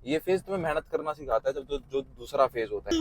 ये फेज तुम्हें मेहनत करना सिखाता है, जब जो दूसरा फेज होता है।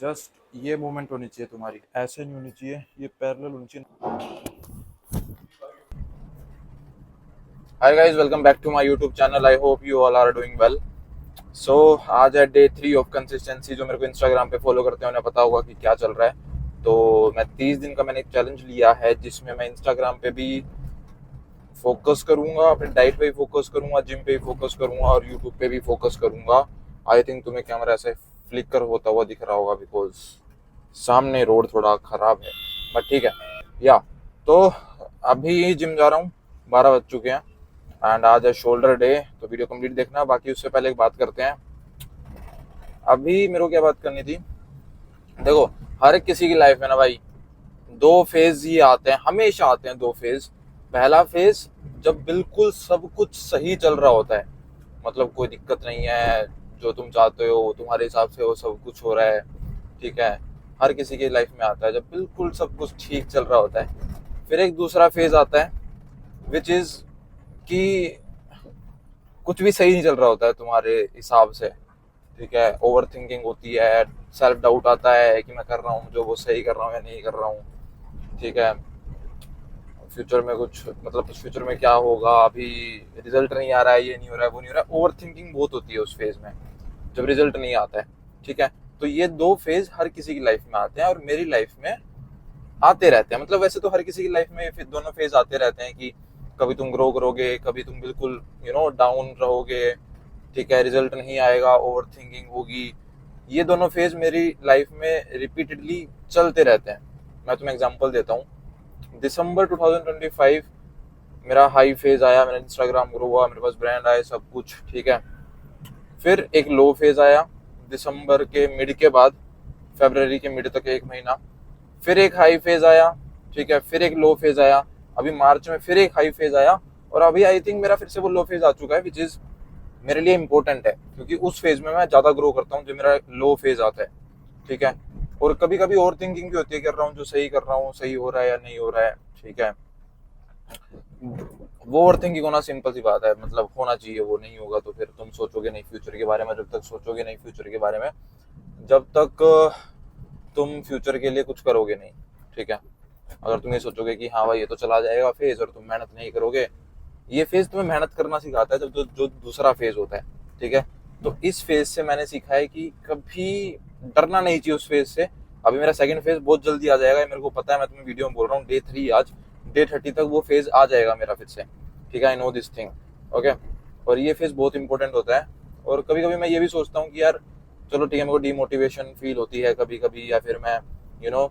जस्ट ये मोमेंट होनी चाहिए तुम्हारी, ऐसे नहीं होनी चाहिए, ये पैरेलल होनी चाहिए। Hi guys, welcome back to my YouTube channel. I hope you all are doing well. So आज है डे 3 ऑफ कंसिस्टेंसी। जो मेरे को इंस्टाग्राम पे फॉलो करते हैं उन्हें पता होगा कि क्या चल रहा है। तो मैं 30 दिन का मैंने एक चैलेंज लिया है, जिसमें मैं इंस्टाग्राम पे भी फोकस करूंगा, अपने डाइट पे भी फोकस करूंगा, जिम पे भी फोकस करूंगा और यूट्यूब पे भी फोकस करूंगा। आई थिंक तुम्हें कैमरा ऐसे फ्लिकर होता हुआ दिख रहा होगा, बिकॉज सामने रोड थोड़ा खराब है, बट ठीक है। या तो अभी जिम जा रहा हूँ, 12 बज चुके हैं एंड आज है शोल्डर डे। तो वीडियो कंप्लीट देखना। बाकी उससे पहले एक बात करते हैं। अभी मेरे को क्या बात करनी थी, देखो हर एक किसी की लाइफ में ना भाई, दो फेज ही आते हैं, हमेशा आते हैं दो फेज। पहला फेज जब बिल्कुल सब कुछ सही चल रहा होता है, मतलब कोई दिक्कत नहीं है, जो तुम चाहते हो तुम्हारे हिसाब से वो सब कुछ हो रहा है, ठीक है। हर किसी की लाइफ में आता है जब बिल्कुल सब कुछ ठीक चल रहा होता है। फिर एक दूसरा फेज आता है विच इज कि कुछ भी सही नहीं चल रहा होता है तुम्हारे हिसाब से, ठीक है। ओवर थिंकिंग होती है, सेल्फ डाउट आता है कि मैं कर रहा हूँ जो वो सही कर रहा हूँ या नहीं कर रहा हूँ, ठीक है। फ्यूचर में कुछ, मतलब फ्यूचर में क्या होगा, अभी रिजल्ट नहीं आ रहा है, ये नहीं हो रहा है, वो नहीं हो रहा है। ओवर थिंकिंग बहुत होती है उस फेज में, जब रिजल्ट नहीं आता है, ठीक है। तो ये दो फेज हर किसी की लाइफ में आते हैं और मेरी लाइफ में आते रहते हैं। मतलब वैसे तो हर किसी की लाइफ में फिर दोनों फेज आते रहते हैं कि कभी तुम ग्रो करोगे, कभी तुम बिल्कुल डाउन रहोगे, ठीक है, रिजल्ट नहीं आएगा, ओवर थिंकिंग होगी। ये दोनों फेज मेरी लाइफ में रिपीटेडली चलते रहते हैं। मैं तुम्हें एग्जांपल देता हूँ। दिसंबर 2025 मेरा हाई फेज आया, मेरा इंस्टाग्राम ग्रो हुआ, मेरे पास ब्रांड आए, सब कुछ ठीक है। फिर एक लो फेज आया दिसंबर के मिड के बाद, फरवरी के मिड तक एक महीना। फिर एक हाई फेज आया, ठीक है। फिर एक लो फेज आया, अभी मार्च में फिर एक हाई फेज आया, और अभी आई थिंक मेरा फिर से वो लो फेज आ चुका है, विच इज मेरे लिए इंपॉर्टेंट है, क्योंकि उस फेज में मैं ज्यादा ग्रो करता हूँ जो मेरा लो फेज आता है, ठीक है। और कभी कभी ओवर थिंकिंग भी होती है, कर रहा हूँ जो सही कर रहा हूँ, सही हो रहा है या नहीं हो रहा है, ठीक है। वो ओवर थिंकिंग होना सिंपल सी बात है, मतलब होना चाहिए, वो नहीं होगा तो फिर तुम सोचोगे नहीं फ्यूचर के बारे में। जब तक सोचोगे नहीं फ्यूचर के बारे में, जब तक तुम फ्यूचर के लिए कुछ करोगे नहीं, ठीक है। अगर तुम ये सोचोगे कि हाँ भाई ये तो चला जाएगा फेज, और तुम मेहनत नहीं करोगे, ये फेज तुम्हें मेहनत करना सिखाता है, जब जो दूसरा फेज होता है, ठीक है। तो इस फेज से मैंने सीखा है कि कभी डरना नहीं चाहिए उस फेज से। अभी मेरा सेकंड फेज बहुत जल्दी आ जाएगा, मेरे को पता है। मैं तुम्हें वीडियो में बोल रहा हूँ, डे 3 आज, डे 30 तक वो फेज आ जाएगा मेरा फिर से, ठीक है। I know this thing, okay. और ये फेज बहुत इंपॉर्टेंट होता है। और कभी कभी मैं ये भी सोचता हूँ कि यार चलो ठीक है, मेरे को डीमोटिवेशन फील होती है कभी कभी, या फिर मैं यू नो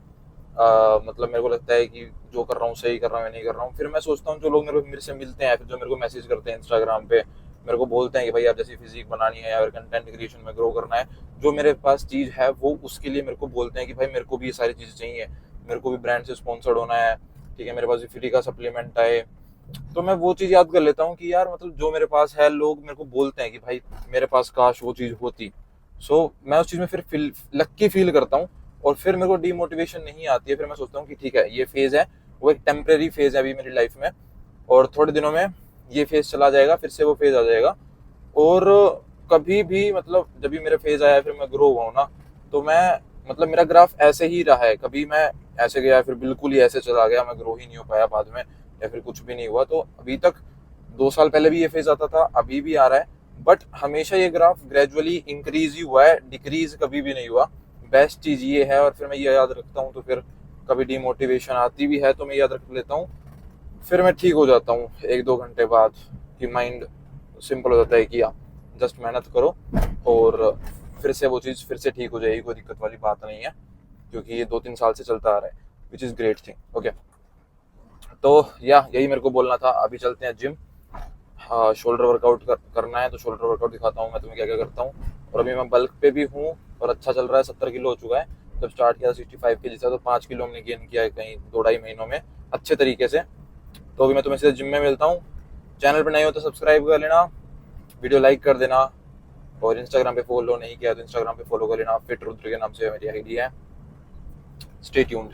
मतलब मेरे को लगता है कि जो कर रहा हूँ सही कर रहा हूँ या नहीं कर रहा हूँ। फिर मैं सोचता हूँ जो लोग मेरे से मिलते हैं, फिर जो मेरे को मैसेज करते हैं इंस्टाग्राम पे, मेरे को बोलते हैं कि भाई आप जैसी फिजिक बनानी है या फिर कंटेंट क्रिएशन में ग्रो करना है, जो मेरे पास चीज़ है वो उसके लिए मेरे को बोलते हैं कि भाई मेरे को भी ये सारी चीज़ें चाहिए, मेरे को भी ब्रांड से स्पॉन्सर्ड होना है, ठीक है, मेरे पास भी फ्री का सप्लीमेंट आए। तो मैं वो चीज़ याद कर लेता हूँ कि यार मतलब जो मेरे पास है, लोग मेरे को बोलते हैं कि भाई मेरे पास काश वो चीज़ होती। सो मैं उस चीज़ में फिर लक्की फील करता हूँ, और फिर मेरे को डीमोटिवेशन नहीं आती है। फिर मैं सोचता हूँ कि ठीक है, ये फेज है, वो एक टेम्परेरी फेज है अभी मेरी लाइफ में, और थोड़े दिनों में ये फेज चला जाएगा, फिर से वो फेज आ जाएगा। और कभी भी मतलब जब भी मेरा फेज आया फिर मैं ग्रो हुआ हूँ ना, तो मैं मतलब मेरा ग्राफ ऐसे ही रहा है। कभी मैं ऐसे गया फिर बिल्कुल ही ऐसे चला गया, मैं ग्रो ही नहीं हो पाया बाद में, या फिर कुछ भी नहीं हुआ। तो अभी तक 2 साल पहले भी ये फेज आता था, अभी भी आ रहा है, बट हमेशा ये ग्राफ ग्रेजुअली इंक्रीज ही हुआ है, डिक्रीज कभी भी नहीं हुआ। बेस्ट चीज़ ये है। और फिर मैं ये याद रखता हूँ, तो फिर कभी डीमोटिवेशन आती भी है तो मैं याद रख लेता हूँ, फिर मैं ठीक हो जाता हूँ 1-2 घंटे बाद, कि माइंड सिंपल हो जाता है कि जस्ट मेहनत करो और फिर से वो चीज़ फिर से ठीक हो जाएगी, कोई दिक्कत वाली बात नहीं है, क्योंकि ये 2-3 साल से चलता आ रहा है, which is great thing, okay. तो यही मेरे को बोलना था। अभी चलते हैं जिम, शोल्डर वर्कआउट करना है, तो शोल्डर वर्कआउट दिखाता हूँ मैं तुम्हें क्या क्या करता हूँ। और अभी मैं बल्क पे भी हूँ और अच्छा चल रहा है, 70 किलो हो चुका है। जब स्टार्ट किया 65 के जैसा, तो 5 किलो हमने गेन किया है कहीं 2-2.5 महीनों में अच्छे तरीके से। तो अभी मैं तुम्हें सीधे जिम में मिलता हूँ। चैनल पर नए हो तो सब्सक्राइब कर लेना, वीडियो लाइक कर देना, और इंस्टाग्राम पे फॉलो नहीं किया तो इंस्टाग्राम पे फॉलो कर लेना, फिट रुद्र के नाम से मेरी आईडी है। Stay tuned.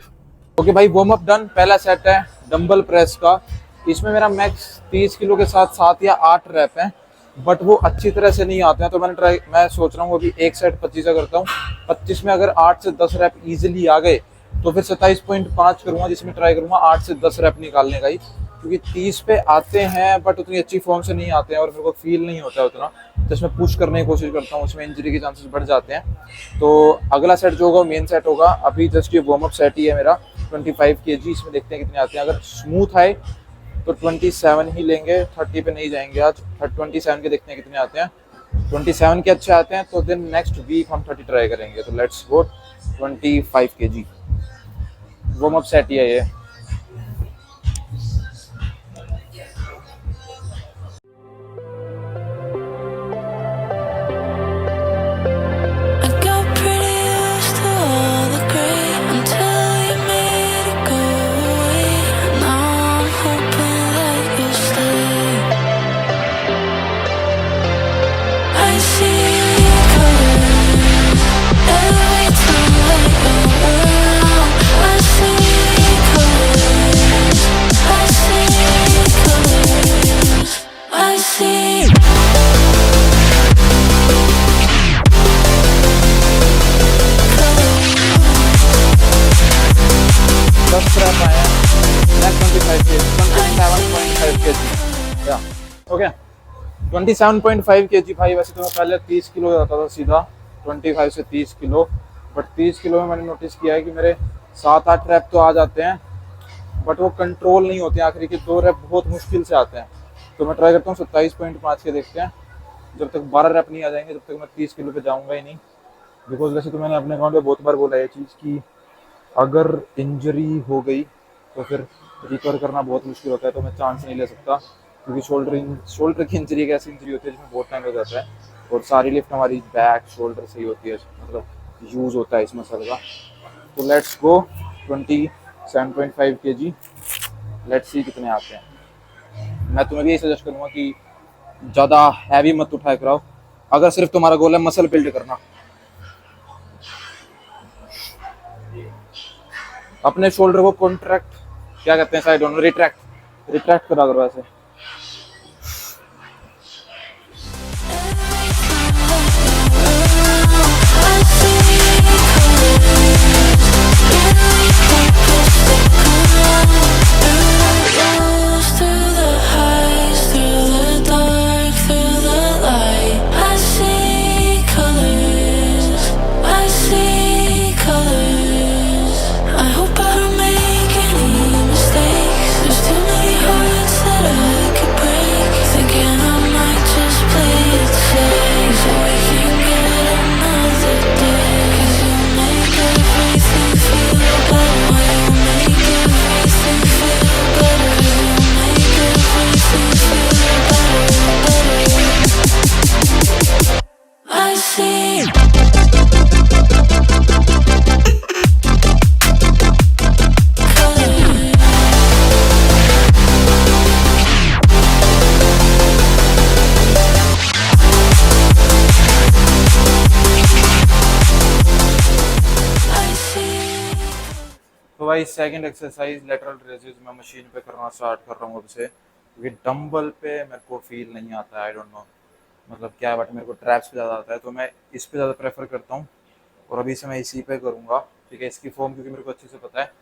ओके भाई, वार्म अप डन। पहला सेट है डंबल प्रेस का, इसमें मेरा मैक्स 30 किलो के साथ 7 या 8 रैप हैं, बट वो अच्छी तरह से नहीं आते हैं। तो मैं सोच रहा हूँ अभी एक सेट 25 का करता हूँ, 25 में अगर 8 से 10 रैप इजीली आ गए तो फिर 27.5 करूंगा, जिसमें ट्राई करूंगा 8 से 10 रैप निकालने का ही, क्योंकि 30 पे आते हैं बट उतनी अच्छी फॉर्म से नहीं आते हैं और मेरे को फील नहीं होता है उतना, तो इसमें पुश करने की कोशिश करता हूँ, उसमें इंजरी के चांसेस बढ़ जाते हैं। तो अगला सेट जो होगा मेन सेट होगा, अभी जस्ट ये वार्म अप सेट ही है मेरा 25 kg, इसमें देखते हैं कितने आते हैं। अगर स्मूथ आए तो 27 ही लेंगे, 30 पे नहीं जाएंगे आज, 27 के देखते हैं कितने आते हैं। 27 के अच्छे आते हैं तो देन नेक्स्ट वीक हम 30 ट्राई करेंगे। तो let's go 25 kg warm up set ही है ये। ओके 27.5 kg भाई। वैसे तो मैं पहले 30 किलो जाता था सीधा, 25 से 30 किलो, बट 30 किलो में मैंने नोटिस किया है कि मेरे 7-8 रैप तो आ जाते हैं, बट वो कंट्रोल नहीं होते हैं, आखिरी के 2 रैप बहुत मुश्किल से आते हैं। तो मैं ट्राई करता हूँ 27.5 के, देखते हैं। जब तक 12 रैप नहीं आ जाएंगे जब तक मैं 30 किलो पे जाऊँगा ही नहीं। बिकॉज वैसे तो मैंने अपने अकाउंट में बहुत बार बोला ये चीज़ कि अगर इंजरी हो गई तो फिर रिकवर करना बहुत मुश्किल होता है, तो मैं चांस नहीं ले सकता, क्योंकि शोल्डर की इंजरी एक ऐसी इंजरी होती है जिसमें बहुत टाइम लग जाता है, और सारी लिफ्ट हमारी बैक शोल्डर से ही होती है, मतलब यूज़ होता है इस मसल का। तो let's go 27.5 kg, let's see कितने आते हैं। मैं तुम्हें भी यही सजेस्ट करूँगा कि ज़्यादा हैवी मत उठाया कराओ, अगर सिर्फ तुम्हारा गोल है मसल बिल्ड करना। अपने शोल्डर को कॉन्ट्रैक्ट, क्या कहते हैं साइड ऑन, रिट्रैक्ट करा करो ऐसे। तो भाई सेकंड एक्सरसाइज लेटरल रेजेस मैं मशीन पे करना स्टार्ट कर रहा हूँ अब से, क्योंकि डंबल पे मेरे को फील नहीं आता है, आई डोंट नो मतलब क्या है, बट मेरे को ट्रैप्स पे ज़्यादा आता है, तो मैं इस पे ज़्यादा प्रेफर करता हूँ, और अभी से मैं इसी पे करूँगा। ठीक है, इसकी फॉर्म क्योंकि मेरे को अच्छे से पता है।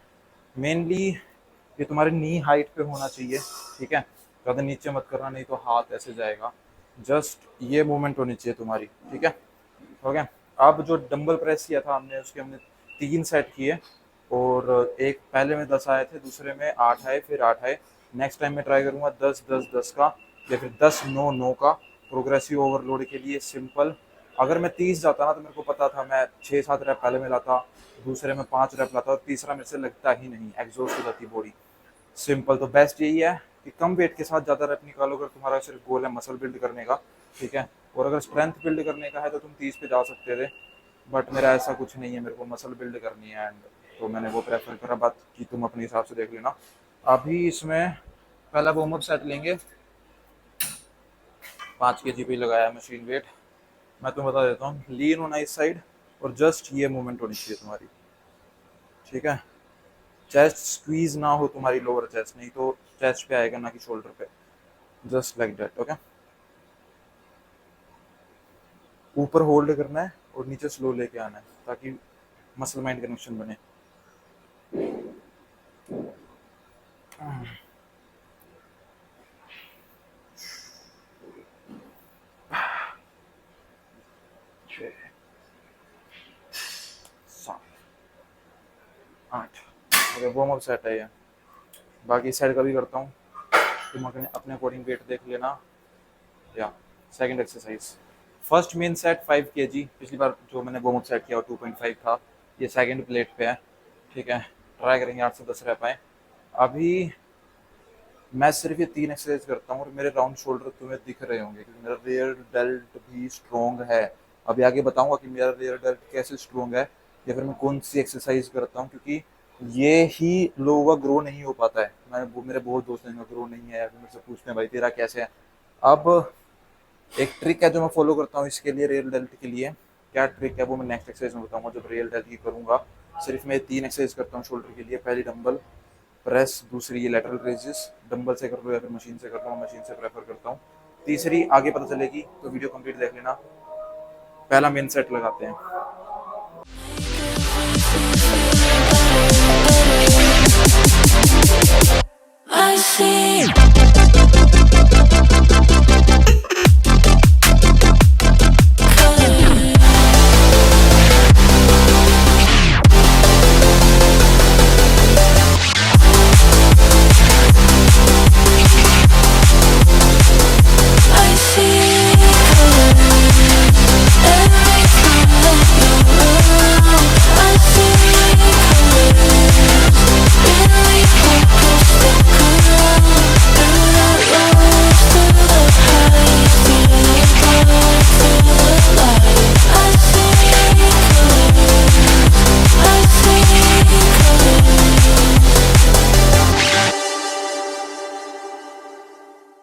मेनली ये तुम्हारे नी हाइट पे होना चाहिए, ठीक है, ज़्यादा नीचे मत करना, नहीं तो हाथ ऐसे जाएगा, जस्ट ये मूवमेंट होनी चाहिए तुम्हारी, ठीक है। ओके, अब जो डंबल प्रेस किया था हमने, उसके हमने 3 सेट किए, और एक पहले में 10 आए थे, दूसरे में 8 आए, फिर 8 आए। नेक्स्ट टाइम मैं ट्राई करूँगा 10-10-10 का, या फिर 10-9-9 का, प्रोग्रेसिव ओवरलोड के लिए सिंपल। अगर मैं 30 जाता ना तो मेरे को पता था मैं 6-7 रैप पहले में लाता, दूसरे में 5 रैप लाता, और तीसरा मेरे से लगता ही नहीं, एग्जॉस्ट हो जाती बॉडी। सिंपल तो बेस्ट यही है कि कम वेट के साथ ज़्यादा रैप निकालो, अगर तुम्हारा सिर्फ गोल है मसल बिल्ड करने का, ठीक है। और अगर स्ट्रेंथ बिल्ड करने का है तो तुम 30 पे जा सकते थे, बट मेरा ऐसा कुछ नहीं है, मेरे को मसल बिल्ड करनी है, एंड तो मैंने वो प्रेफर करा। बात कि तुम अपने हिसाब से देख लेना। अभी इसमें पहला वार्म अप सेट लेंगे, 5 kg पे लगाया मशीन वेट। मैं तुम्हें बता देता हूँ, लीन होना इस साइड, और जस्ट ये मूवमेंट होनी चाहिए तुम्हारी, ठीक है। चेस्ट स्क्वीज ना हो तुम्हारी, लोअर चेस्ट, नहीं तो चेस्ट पे आएगा, ना कि शोल्डर पे। Just like that. ओके, ऊपर होल्ड करना है और नीचे स्लो लेके आना है ताकि मसल माइंड कनेक्शन बने। ओके, वार्म अप सेट है ये। बाकी साइड का भी करता हूँ, तुम अपने अकॉर्डिंग वेट देख लेना। या second exercise, first main set 5 kg। पिछली बार जो मैंने वार्म अप सेट किया वो 2.5 था। ये सेकंड प्लेट पे है, ठीक है। ट्राई करेंगे 8 से 10 रह पाए। अभी मैं सिर्फ ये 3 एक्सरसाइज करता हूँ और मेरे राउंड शोल्डर तुम्हें दिख रहे होंगे क्योंकि मेरा रियर डेल्ट भी स्ट्रॉन्ग है। अभी आगे बताऊंगा कि मेरा रियर डेल्ट कैसे स्ट्रॉन्ग है या फिर मैं कौन सी एक्सरसाइज करता हूँ, क्योंकि ये ही लोगों का ग्रो नहीं हो पाता है। मेरे बहुत दोस्त हैं जिनका ग्रो नहीं है, फिर मेरे से पूछते हैं भाई तेरा कैसे है। अब एक ट्रिक है जो मैं फॉलो करता हूँ इसके लिए, रियल डेल्ट के लिए। क्या ट्रिक है वो मैं नेक्स्ट एक्सरसाइज में बताऊंगा जब रियल डेल्ट की करूंगा। सिर्फ मैं 3 एक्सरसाइज करता हूँ शोल्डर के लिए। पहली डंबल प्रेस, दूसरी ये लेटरल रेजेस, डंबल से कर लो या फिर मशीन से करता हूँ, मशीन से प्रेफर करता हूँ। तीसरी आगे पता चलेगी तो वीडियो कंप्लीट देख लेना। पहला मेन सेट लगाते हैं। I see.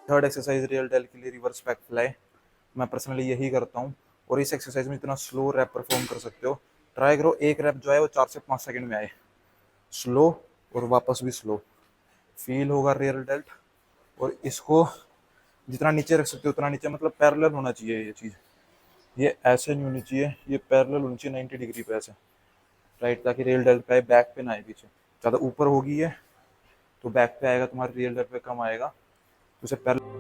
Third exercise real dealt के लिए रिवर्स बैक फ्लाई। मैं पर्सनली यही करता हूँ और इस एक्सरसाइज में इतना स्लो रैप परफॉर्म कर सकते हो। ट्राई करो एक रैप जो है वो 4 से 5 सेकंड में आए, स्लो और वापस भी स्लो। फील होगा रियल डेल्ट। और इसको जितना नीचे रख सकते हो उतना नीचे, मतलब पैरेलल होना चाहिए ये चीज़। ये ऐसे नहीं होनी चाहिए, ये पैरेलल होनी चाहिए 90 डिग्री पे ऐसे, राइट, ताकि रियल डेल्ट पे आए, बैक पे ना आए पीछे। ज़्यादा ऊपर होगी ये तो बैक पे आएगा, तुम्हारे रियल डेल्ट पे कम आएगा। तो उसे parallel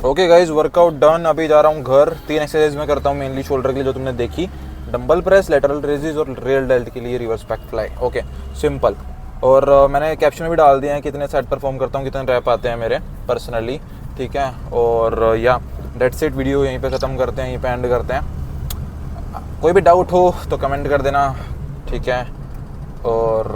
okay guys, workout done. अभी जा रहा हूँ घर। 3 एक्सरसाइज मैं करता हूँ मेनली शोल्डर के लिए जो तुमने देखी, डंबल प्रेस, लेटरल रेजेस और रियल डेल्ट के लिए reverse back fly. Okay, simple. और मैंने कैप्शन में भी डाल दिया है कितने सेट परफॉर्म करता हूँ, कितने रैप आते हैं मेरे पर्सनली, ठीक है। और या डेट्स इट, वीडियो यहीं पे ख़त्म करते हैं, यहीं पे एंड करते हैं। कोई भी डाउट हो तो कमेंट कर देना, ठीक है। और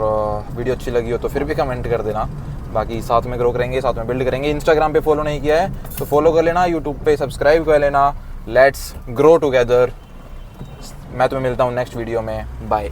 वीडियो अच्छी लगी हो तो फिर भी कमेंट कर देना। बाकी साथ में ग्रो करेंगे, साथ में बिल्ड करेंगे। इंस्टाग्राम पे फॉलो नहीं किया है तो फॉलो कर लेना, यूट्यूब पे सब्सक्राइब कर लेना। Let's grow together. मैं तुम्हें मिलता हूँ नेक्स्ट वीडियो में। बाय।